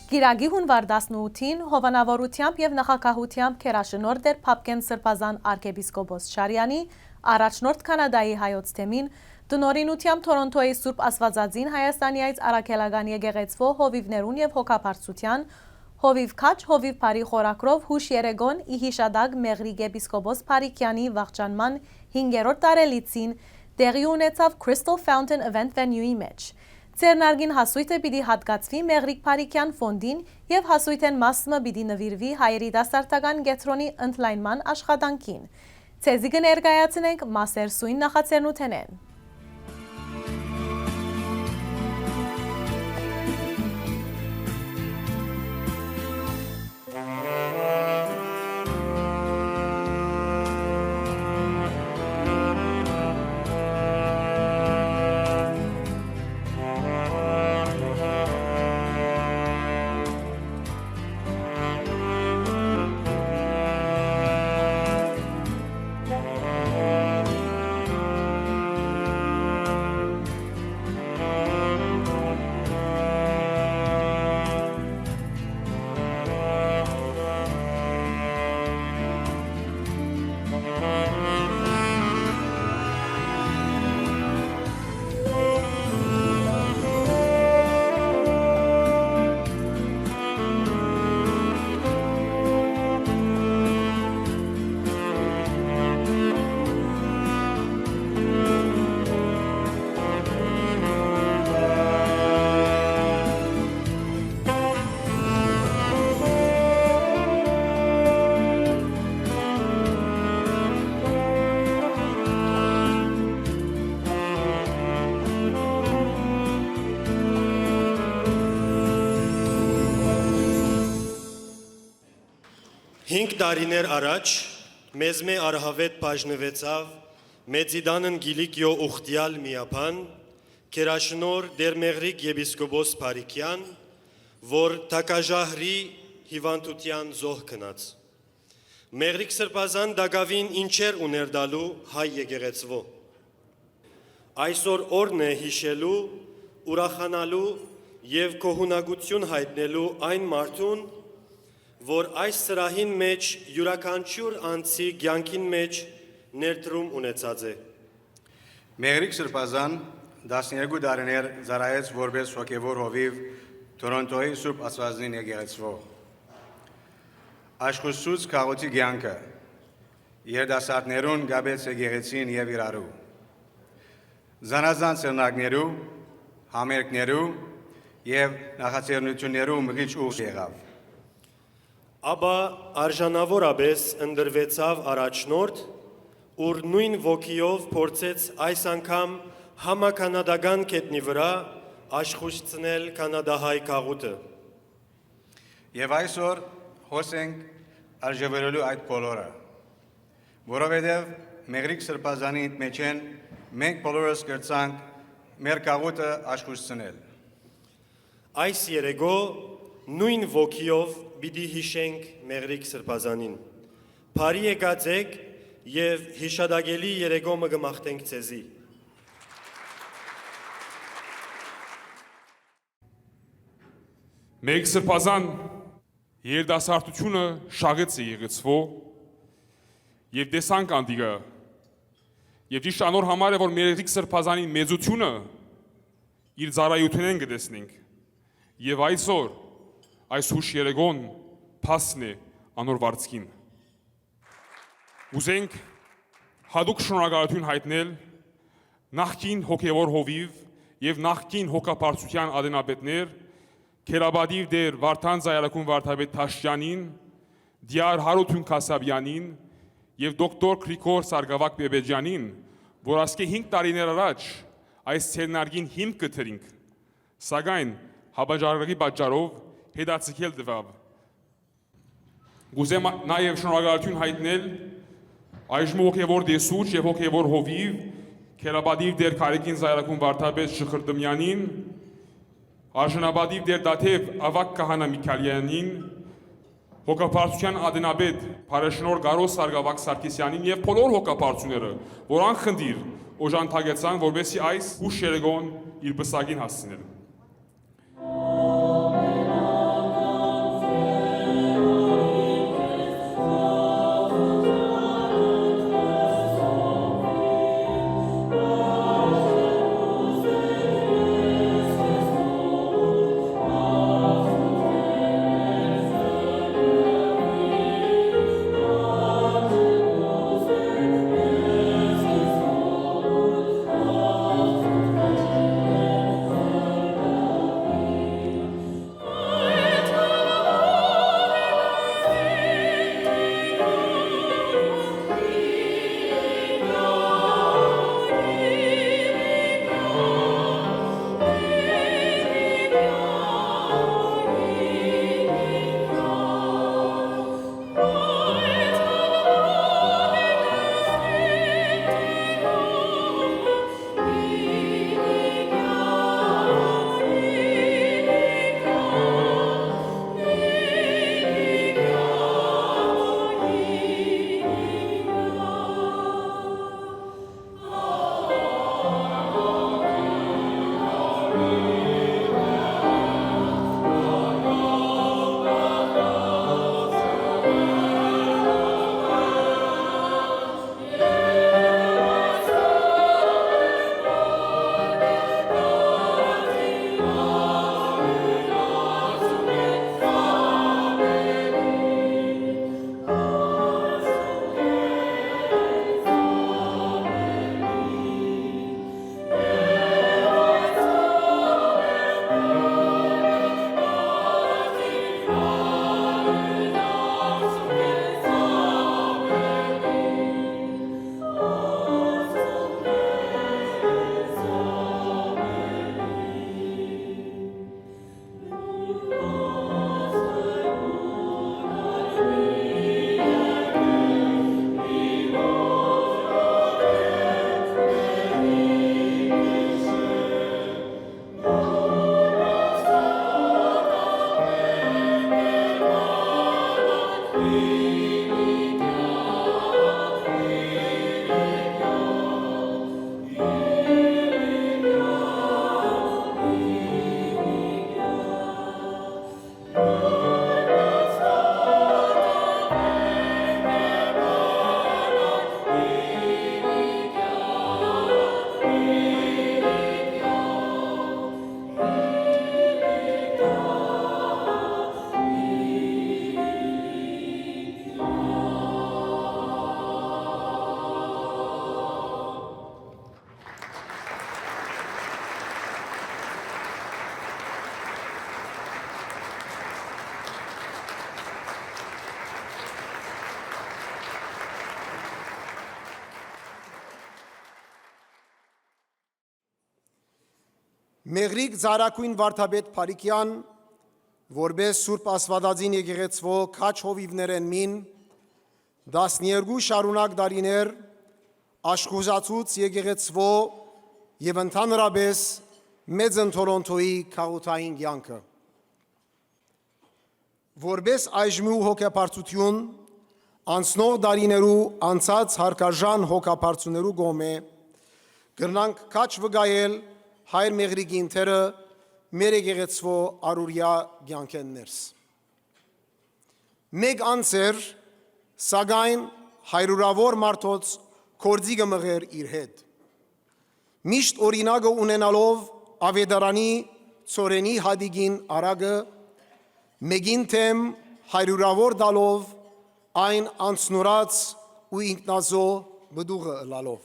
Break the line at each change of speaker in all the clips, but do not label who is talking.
Գիրագի հունվար 18-ին հովանավորությամբ և նախագահությամբ քերաշնորհ դեր Փափկեն Սրբազան arczepiskopos Շարյանի, առաջնորդ Կանադայի հայոց թեմին, դնորինությամբ Թորոնտոյի Սուրբ Աստվածածին Հայաստանի այց Արաքելական եկեղեցվո հովիվներուն և հոգապարծության, հովիվ քաչ, հովիվ բարի խորակրով հուշ երեգոն ի հիշադակ Մեղրիկ եպիսկոպոս Փարիկյանի վախճանման 5-րդ տարելիցին տեղի ունեցավ Crystal Fountain Event Venue-ի մեջ։ Ձեռնարկին հասույթը պիտի հատկացվի Մեղրիկ Փարիկյան ֆոնդին և հասույթեն մասը պիտի նվիրվի հայերի դասարտական կենտրոնի ընդլայնման աշխատանքին։ Ցեզի կներկայացնենք մասեր սույն նախաձեռնութենեն։
Հինգ տարիներ առաջ մեզ մե արհավետ բաժնվեցավ մեծիդանն գիլիկյո ուխտյալ միապան, քերաշնոր դեր Մեղրիկ եպիսկոպոս Փարիկյան, որ թակաժահրի հիվանդության զոհ կնաց։ Մեղրիկ Սրբազան դագավին ինչեր ուներ դալու հայ եկեղեցվո։ Այսօր օրն է հիշելու, ուրախանալու և կողունակություն հայտնելու այն մարդուն, որ այս սրահին մեջ յուրաքանչյուր անձի կյանքին մեջ ներդրում ունեցած է։
Մեղրիկ Սրբազան 12 տարիներ ծառայեց որպես հոգևոր հովիվ Թորոնտոյի Սուրբ Աստվածածին եկեղեցվո։ Աշխուսուց քաղաքի կյանքը երիտասարդներուն գաբեց եկեղեցին և իրարու։ Զանազան սերնակներու, համերգներու և նախաձեռնություններու մղիչ ուղ եղավ։
Աբա արժանավորապես ընդրվեցավ առաջնորդ, ուր նույն ոգիով փորձեց այս անգամ համականադական կետնի վրա աշխուժցնել կանադահայ քաղուտը։
Եվ այսօր հոսենք արժևորելու այդ բոլորը, որովհետև Մեղրիկ Սրբազանի մեջ են մենք բոլորս կրցանք մեր քաղուտը աշխուժցնել։
Այս երեգո նույն ոգիով պիտի հիշենք Մեղրիկ Սրբազանին։ Բարի եկած եք և հիշադակելի երեգոմը կմաղթենք ձեզի։
Մեղրիկ Սրբազան երիտասարդությունը շաղեց է եղեցվո և տեսանք անդիգը և ճիշտ անոր համար է, որ Մեղրիկ Սրբազանի մեծությունը իր ծառայությունեն կտեսնենք և այսօր այս հուշ երեգոն փասն է անոր վարձքին։ Ուզենք հատուկ շնորհակալություն հայտնել նախկին հոգևոր հովիվ և նախկին հոգապարծության ադենապետներ Քերաբադիվ դեր Վարդան Զայրակուն վարդապետ Թաշյանին, դիար Հարութուն Քասաբյանին և դոկտոր Գրիգոր Սարգսակ Բեբեջյանին, որ ասկե 5 տարիներ առաջ այս ցերնարգին հիմք կտրինք, սակայն հաբաժարակի պատճառով հետաձգել տվավ։ Գուզեմ նաև շնորհակալություն հայտնել այժմ հոգևոր դեսուչ և հոգևոր հովիվ Քերաբադիվ դեր Քարեկին Զայրակուն վարդապետ Շխրդմյանին, արժանապատիվ դեր Դաթև Ավակ Քահանա Միքայելյանին, հոգապարծության ադենապետ Փարեշնոր Գարոս Սարգսակ Սարգսյանին և բոլոր հոգապարծուները, որ անխնդիր օժանդակեցան, որպեսզի այս հուշ երեգոն իր պսակին հասցնել։
Մեղրիկ Զարակույն Վարդապետ Փարիկյան, որպես Սուրբ Աստվածածին եկեղեցվո քաչ հովիվներեն մին, 12 շարունակ դարիներ աշխուժացուց եկեղեցվո եւ ընդհանրապես Մեծն Թորոնտոյի քաղաքային կյանքը։ Որպես այժմու հոգեպարծություն անցնող դարիներու անցած հարկաժան հոգապարծուներու գոմե գրնանք քաչ վգայել հայր մեղրիկի ինտերը մեր եկեղեցվո արուրյա կյանքեններս։ Մեկ անցեր սակայն հայրուրավոր մարդոց կորձի կմղեր իր հետ։ Միշտ օրինակը ունենալով ավետարանի ծորենի հադիգին արագը մեկին թեմ հայրուրավոր դալով այն անցնորած ու ինքնազո բդուղը լալով։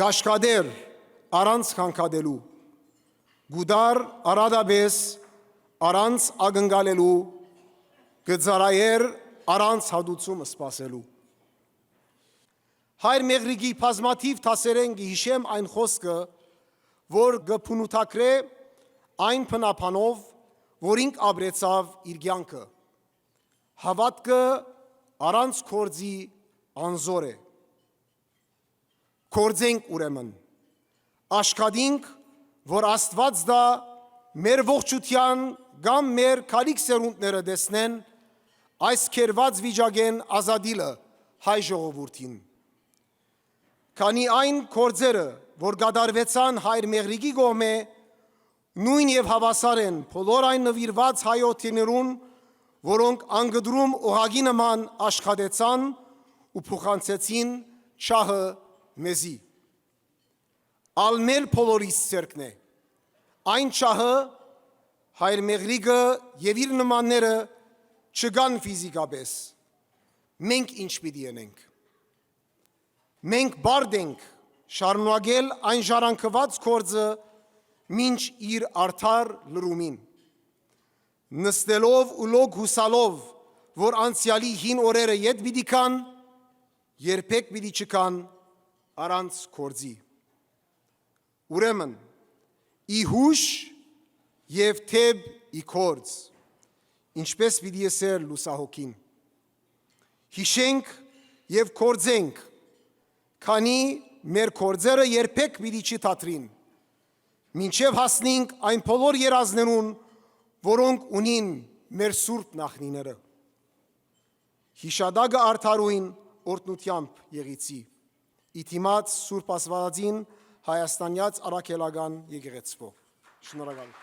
Գաշկադեր առանց քանքադելու, գուդար արադաբես առանց ագնգալելու, գծարայեր առանց հադուցումը սպասելու։ Հայր մեղրիկի բազմաթիվ թասերեն գիհիշեմ այն խոսքը, որ գփունութակրե այն փնապանով, որ ինք ապրեցավ իր կյանքը։ Հավատքը առանց կորձի անզոր է։ Կորձենք ուրեմն, աշխատինք, որ Աստված դա մեր ողջության կամ մեր քալիք սերունդները դեսնեն, այս կերված վիճակեն ազատիլը հայ ժողովուրդին։ Քանի այն կորձերը, որ գադարվեցան հայր մեղրիկի գոմե, նույն եւ հավասար են բոլոր այն նվիրված հայոթիներուն, որոնք անգդրում օհագի նման աշխատեցան ու փոխանցեցին շահը մեզի։ Ալմել բոլորիս ցերկն է։ Այն շահը հայր մեղրիկը եւ իր նմանները չգան ֆիզիկապես։ Մենք ինչ պիտի անենք։ Մենք բարդ ենք շարունակել այն ժառանգված կորձը մինչ իր արդար լրումին։ Նստելով ու լոգ հուսալով, որ անցյալի հին օրերը ետ պիտի կան, երբեք պիտի չկան առանց կորձի։ Ուրեմն, ի հուշ և թեբ ի կորձ, ինչպես պիտի եսեր լուսահոգին։ Հիշենք և կորձենք, քանի մեր կորձերը երբեք պիտի չթատրին, մինչև հասնենք այն բոլոր երազներուն, որոնք ունին մեր սուրբ նախնիները։ Հիշադակը արդարույն օրտնությամբ եղիցի, իտիմաց Սուրբ Աստվածածին Հայաստանյաց առաքելական եկեղեցվո։ Շնորհակալ։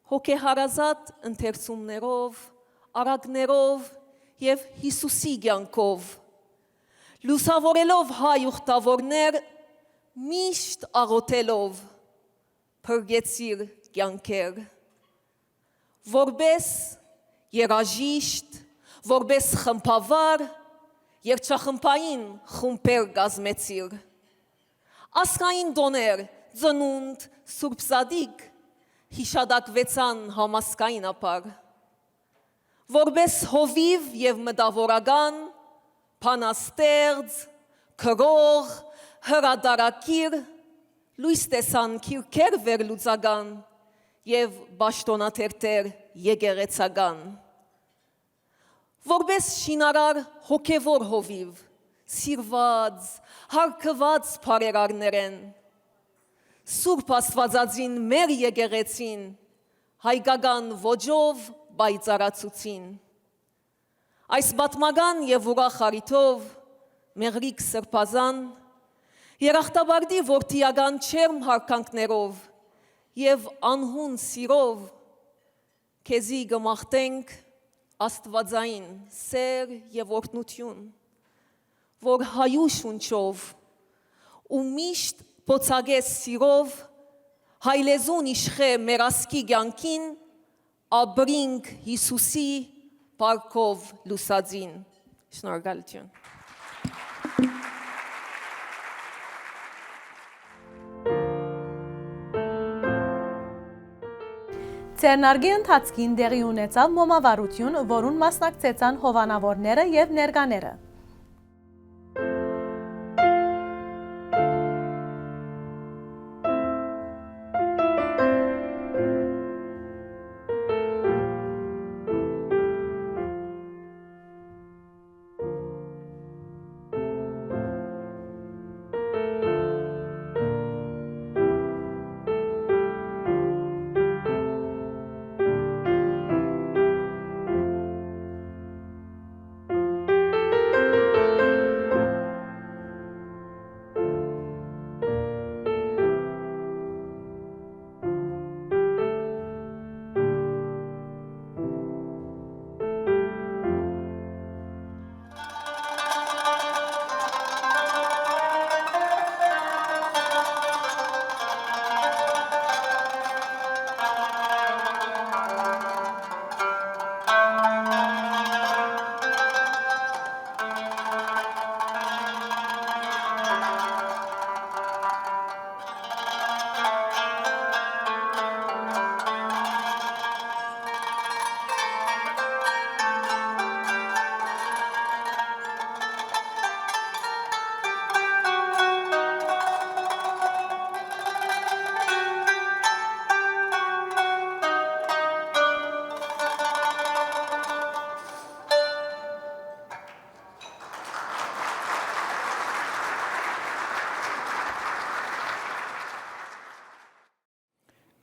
Հոգեհարազատ ընթերցումներով, արագներով և Հիսուսի կյանքով, լուսավորելով հայ ուխտավորներ, միշտ աղոթելով, փրկեցիր կյանքեր, որպես երաժիշտ, որպես խմբավար, երգչախմբային խումբեր կազմեցիր, ասկային տոներ, ծնունդ, Սուրբ Սադիկ, հիշադակվեցան համասկային ապար, որպես հովիվ և մտավորական, փանաստեղծ, քրող, հրադարակիր, լույս տեսան քիրքեր վերլուծական և բաշտոնաթերթեր եկեղեցական, որպես շինարար հոգևոր հովիվ, սիրված, հարգված բարերարներեն, Սուրբ Աստվածածին մեր եկեղեցին հայկական ոճով բայցարացուցին։ Այս պատմական եւ ուրախ առիթով Մեղրիկ Սրբազան երախտաբարդի որդիական չերմ հարկանքներով եւ անհուն սիրով քեզի գմախտենք աստվածային սեր եւ օրհնություն, որ հայու շունչով ու միշտ փոցագես սիրով հայլեզուն իշխե մեր ասկի կյանքին աբրինք Հիսուսի պարքով լուսածին։ Շնորհակալություն։
Ցերնարգի ընթացքին դեղի ունեցավ մոմավառություն, որուն մասնակցեցան հովանավորները եւ ներկաները։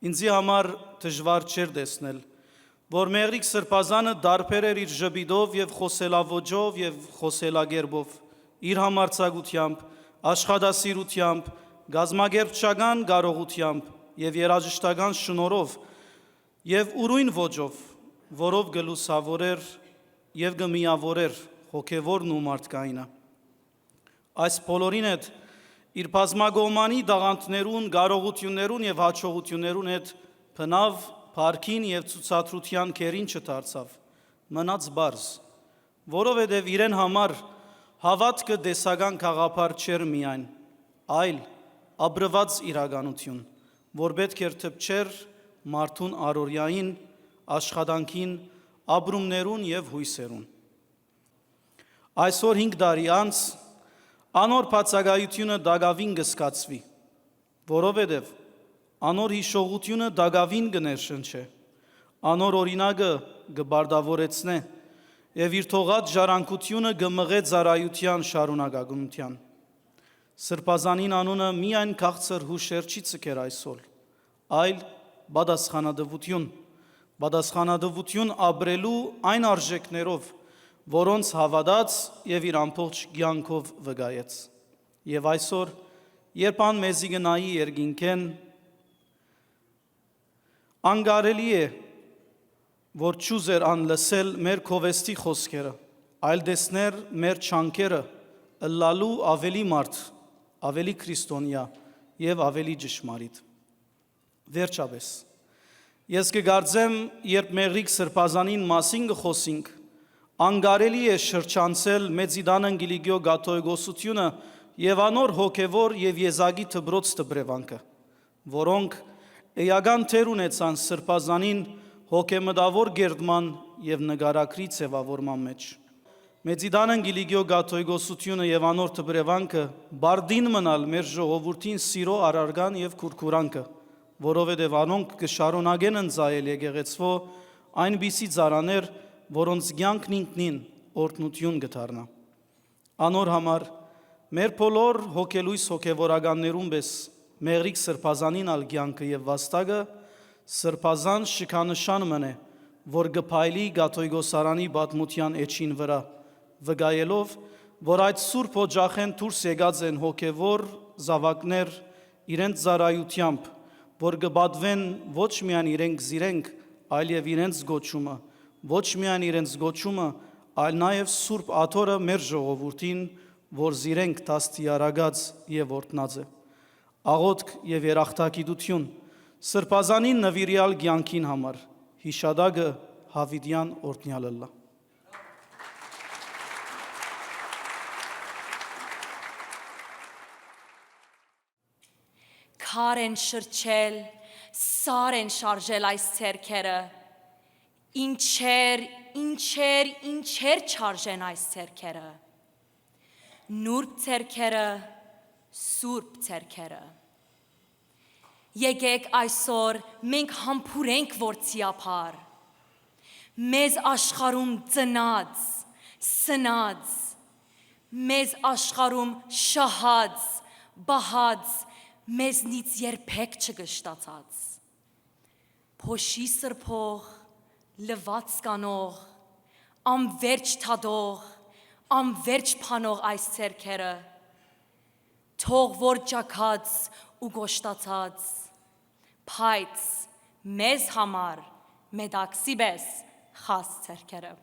Ինձի համար դժվար չէր տեսնել, որ Մեղրիկ Սրբազանը դարբեր էր իր ժպիտով եւ խոսելավոճով եւ խոսելագերբով, իր համարձակությամբ, աշխատասիրությամբ, գազմագերբչական կարողությամբ եւ երաժշտական շնորհով եւ ուրույն ոճով, որով գլուսավորեր եւ գմիավորեր հոգեվորն ու մարդկայինը։ Այս բոլորին հետ իր բազմագոմանի դաղանթներուն, կարողություններուն եւ հաջողություններուն հետ բնավ, փառքին եւ ցուցադրության քերին չդարձավ, մնաց բարձ, որովհետեւ իրեն համար հավատքը դեսական խաղապար չէր միայն, այլ ապրված իրականություն, որ պետք էր թփչեր մարդուն առօրյային, աշխատանքին, ապրումներուն եւ հույսերուն։ Այսօր 5 տարի անց անոր բացակայությունը դագավին կսկացվի, որովհետև անոր հիշողությունը դագավին կներշնչե, անոր օրինակը կբարդավորեցնե եւ իր թողած ժառանգությունը կմղե ծառայության շարունակականության։ Սրբազանին անունը միայն քաղցր հուշեր չի ցկեր այսօր, այլ պատասխանատվություն ապրելու այն արժեքներով, որոնց հավատաց եւ իր ամբողջ կյանքով վկայեց։ Եվ այսօր, երբ ան մեզի գնայի երկինքեն, անգարելի է, որ չուզեր ան լսել մեր քովեստի խոսքերը, այլ տեսներ մեր չանքերը ըլլալու ավելի մարդ, ավելի քրիստոնյա եւ ավելի ճշմարիտ։ Վերջապես, ես կգարձեմ, երբ Մեղրիկ Սրբազանին մասին կխոսենք, անգարելի է շրջանցել Մեծիդան Անգելիկիո գաթողիկոսությունը եւ անոր հոգեվոր եւ եզակի դբրոց դբրևանքը, որոնք էական թեր ունեցան Սրբազանին հոգեմտավոր գերդման եւ նկարագրի ձևավորման մեջ։ Մեծիդան Անգելիկիո գաթողիկոսությունը եւ անոր դբրևանքը բարդին մնալ մեր ժողովրդին սիրո արարգան եւ քուրքուրանքը, որովհետեւ անոնք կշարունակեն ընծայել եկեղեցվո այնպիսի ծառաներ, որոնց կյանքն ինքնին օրհնություն կդառնա։ Անոր համար մեր բոլոր հոգելույս հոգևորականներուն պես Մեղրիկ Սրբազանին ալ կյանքը եւ վաստակը Սրբազան շքանշան մնե, որ գփայլի Գաթոյգոսարանի բադմության էջին վրա, վգայելով, որ այդ սուրբ օջախեն դուրս եկած են հոգևոր զավակներ իրենց ծառայությամբ, որ գբադվեն ոչ միայն իրենք զիրենք, այլև իրենց գոչումը, ոչ միայն իրենց գոչումը, այլ նաև Սուրբ Աթորը մեր ժողովրդին, որ զիրենք դաստիարակած եւ օրտնած է։ Աղոթք եւ երախտագիտություն Սրբազանին նվիրյալ կյանքին համար, հիշադակը Հավիդյան օրտնյալը։
Քար են շրջել, սար են շարժել այս ցերքերը, ինչեր չարժեն այս ցերքերը, նուրբ ցերքերը, սուրբ ցերքերը։ Եկեք այսօր մենք համբուրենք ворցիափար, մեզ աշխարհում ծնած, սնած, մեզ աշխարհում շահած, բահած, մեզնից երբեք չգշտացած, փոշի սրբող, լված կանող, անվերջ թադող, անվերջ փանող այս ցերքերը, թող որ ճակած ու գոշտացած, փայց մեզ համար մեդաքսի բես խաս ցերքերը։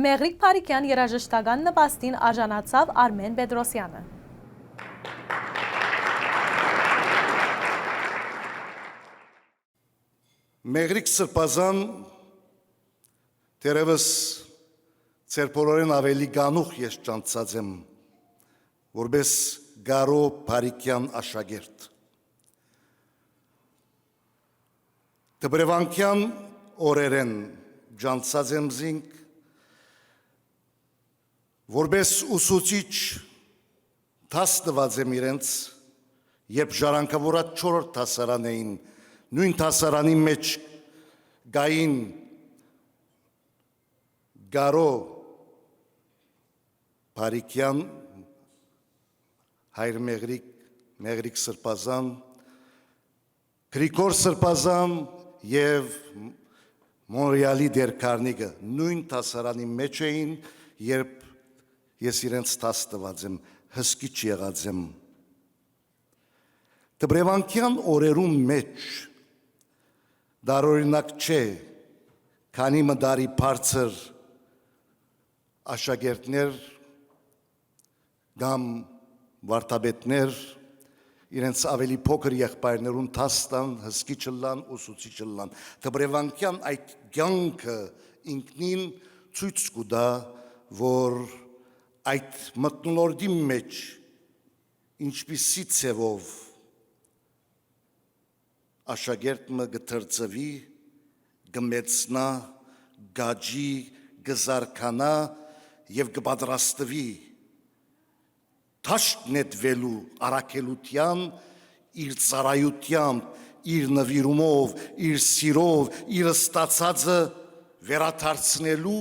Մեղրիկ Փարիկյան երաժշտական նվաստին արժանացավ Արմեն Պետրոսյանը։
Մեղրիկ սրբազան դերևս ձեր բոլորին ավելի գանուխ ես ճանցած եմ, որպես Գարո Փարիկյան աշակերտ։ Դբրևանքյան օրերեն ճանցած եմ զինք, որպես ուսուցիչ դաս տված եմ իրենց, երբ ժառանգավորած 4-րդ դասարան էին, նույն դասարանի մեջ գային Գարո Փարիկյան, հայր Մեղրիկ Սրբազան, Գրիգոր Սրբազան և Մոնրեալի Դերկարնիգը նույն դասարանի մեջ էին, երբ ես իրենց դաս տված եմ, հսկիչ եղած եմ։ Դբրևանքյան օրերում մեջ դարօրինակ չէ, քանի մդարի բարձր աշակերտներ կամ վարդապետներ իրենց ավելի փոքր եղբայրներուն դաս տան, հսկիչ լան, ուսուցիչ լան։ Դբրևանքյան այդ կյանքը ինքնին ցույց կտա, որ այդ մթնոլորտի մեջ ինչպիսի ցևով աշակերտը գտրծվի, գմեցնա, գաջի, գզարքանա եւ կպատրաստվի թաշտ նետվելու առաքելության, իր ծառայությամբ, իր նվիրումով, իր սիրով, իր ստացածը վերադարձնելու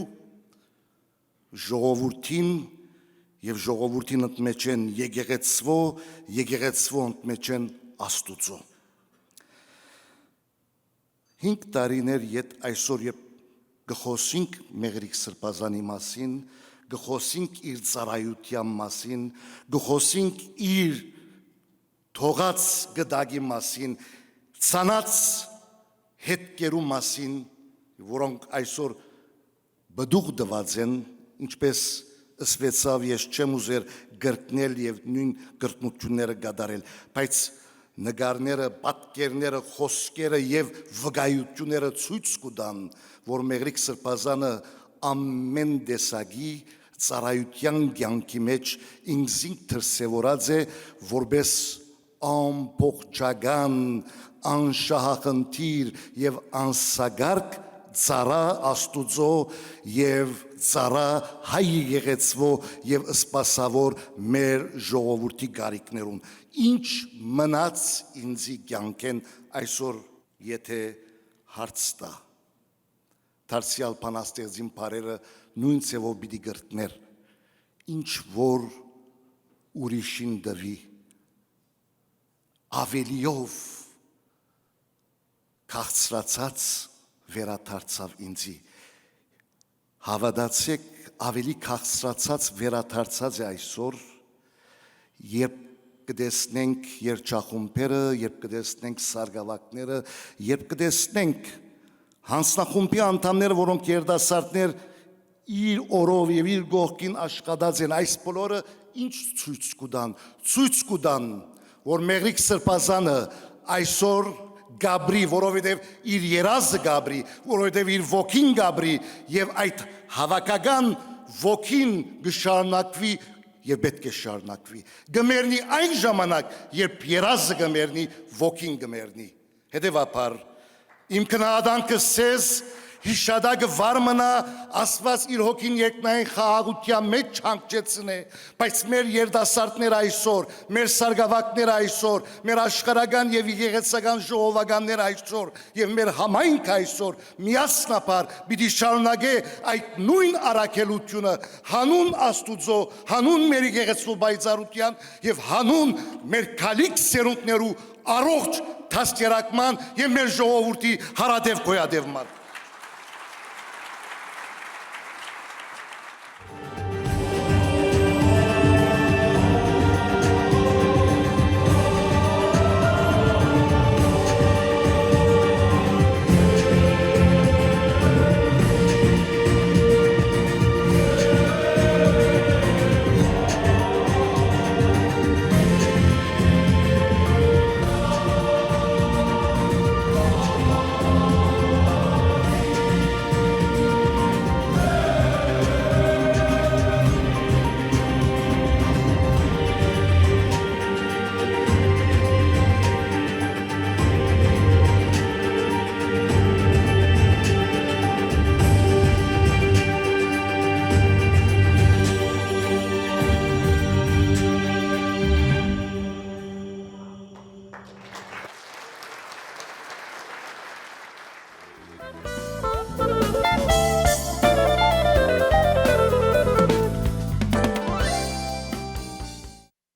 ժողովրդին եւ ժողովրդին ընդմեջ են եկեղեցվո ընդմեջ են Աստուծո։ 5 տարիներ յետ այսօր երբ գխոսինք Մեղրիկ Սրբազանի մասին, գխոսինք իր ծառայության մասին, գխոսինք իր թողած գդագի մասին, ցանած հետքերու մասին, որոնք այսօր բդուղ դված են, ինչպես ըսվեցավ, ես չեմ ուզեր գրկնել եւ նույն գրկնությունները գդարել, բայց նկարները, պատկերները, խոսքերը եւ վկայությունները ցույց կտան, որ Մեղրիկ Սրբազանը ամեն տեսակի ծառայության կյանքի մեջ ինքնին դրսևորած է որպես ամբողջական, անշահախնդիր եւ անսագարկ ծառա Աստուծո եւ ծառա հայ եկեղեցվո եւ սպասավոր մեր ժողովրդի գարիկներուն։ Ինչ մնաց ինձի կյանքեն այսօր եթե հարց տա։ Դարձյալ բանաստեղծին բարերը նույն ցևով պիտի գրտներ։ ինչ որ ուրիշին դվի ավելիով քաղցրացած վերադարձավ ինձի հավատացեք ավելի քաղցրացած վերադարձած է այսօր երբ կտեսնենք երջախումբերը երբ կտեսնենք սարգսակները երբ կտեսնենք հանձնախումբի անդամները որոնք երդասարտներ իր օրով եւ իր գողքին աշխատած են այս բոլորը ինչ ցույց կտան որ Մեղրիկ Սրբազանը այսօր Գաբրի, որովհետև իր երազը Գաբրի, որովհետև իր ոգին Գաբրի եւ այդ հավաքական ոգին գշարնակվի եւ պետք է շարնակվի։ Գմերնի այն ժամանակ, երբ երազը գմերնի, ոգին գմերնի։ Հետևաբար իմ քննադանքը սեզ հիշադակը վարմնա ասված իր հոգին երկնային խաղաղության մեջ չհանգեցնե, բայց մեր երդասարտները այսօր, մեր սարգսակները այսօր, մեր աշխարհական եւ եկեղեցական ժողովականները այսօր եւ մեր համայնքը այսօր միասնաբար պիտի շարունակե այդ նույն առաքելությունը հանուն Աստուծո, հանուն մեր եկեղեցու բայցարության եւ հանուն մեր քալիք սերունդներու առողջ դաստիարակման եւ մեր ժողովրդի հարադեվ գոյադևման